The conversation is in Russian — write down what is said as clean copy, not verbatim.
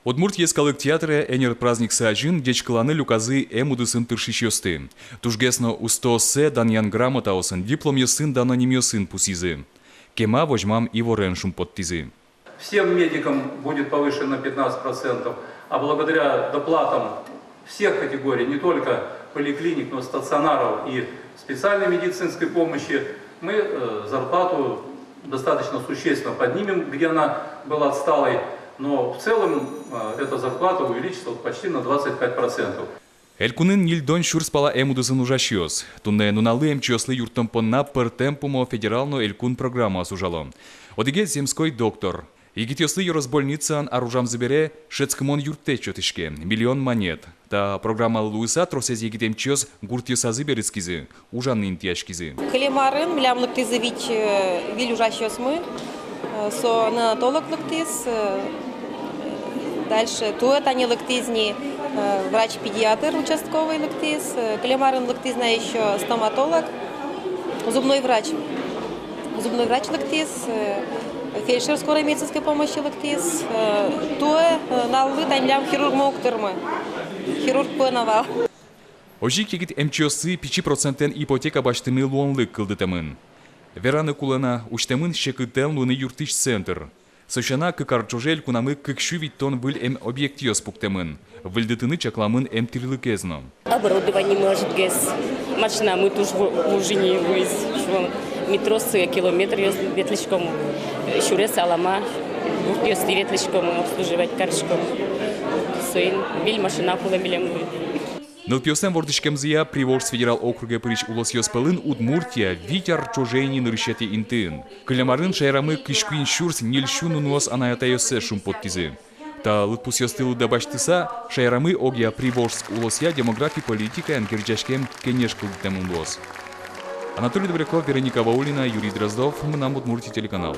Удмурт ескалык театры энер праздник саджин дечкаланы люказы эмудысын тыршищёсты. Тужгесно устосе даньян грамота осын диплом ёсын даноним ёсын пусизы. Кема вожмам и ворен шумпоттизы. Всем медикам будет повышено на 15%, а благодаря доплатам всех категорий, не только поликлиник, но и стационаров и специальной медицинской помощи, мы зарплату достаточно существенно поднимем, где она была отсталой, но в целом эта зарплата увеличится почти на 25%. Элькунын нильдон шурспала эмудысын ужащёс. Тунне нуналы эмчёслы юртомпонна пер темпумо федерално элькун программа сужало. Одиге земской доктор. Егитёслы юросбольницан аружам забере шецкмон юрте чётышке. Миллион монет. Та программа Луиса тросез егитемчёс гуртёсазы берецкизы. Ужанны интияшкизы. Клемарын млям лыктызывич виль ужащёс мы. Со неонатолог лыктыз. Дальше туэт они лыктызни врач-педиатр участковый лыктыз. Клемарын лыктызна еще стоматолог. Зубной врач. Зубной врач лыктыз. Фельдшер скорой медицинской помощи лыктыз. Туэ наллы таймлям хирург моуктырмы. Хирург пынавал. Ожик егит эмчёсы 5% ипотека баштыны луонлык кылдытымын. Вераны кулана уштемын шекытен луны юртыш центр. Сошана кыкарчужель кунамы кыкшу виттон был эм объектиос пуктемын. Выльдытыны чакламын эм тирлыкезно. Оборудование может гес. Машина мы туж в ужине выйз. Метро с километр ёс ветличком. Шурес алама. Ёс ветличком обслуживать каршком. Сын виль машина кулам билем. Нылпёсем вордышкемзия Приворс федерал округе прич улосьёспылын Удмуртия витяр чожейни нырышети интын. Кылямарын шайрамы кышкуин шурс нельшуну нуос анаятайосе шумпоттизы. Та лытпусьёстылы дабаштыса шайрамы огия Приворс улосья демографии политика ангерджашкем кенешкылдытемын лос. Анатолий Добряков, Вероника Ваулина, Юрий Дроздов, Мнам Удмуртия телеканал.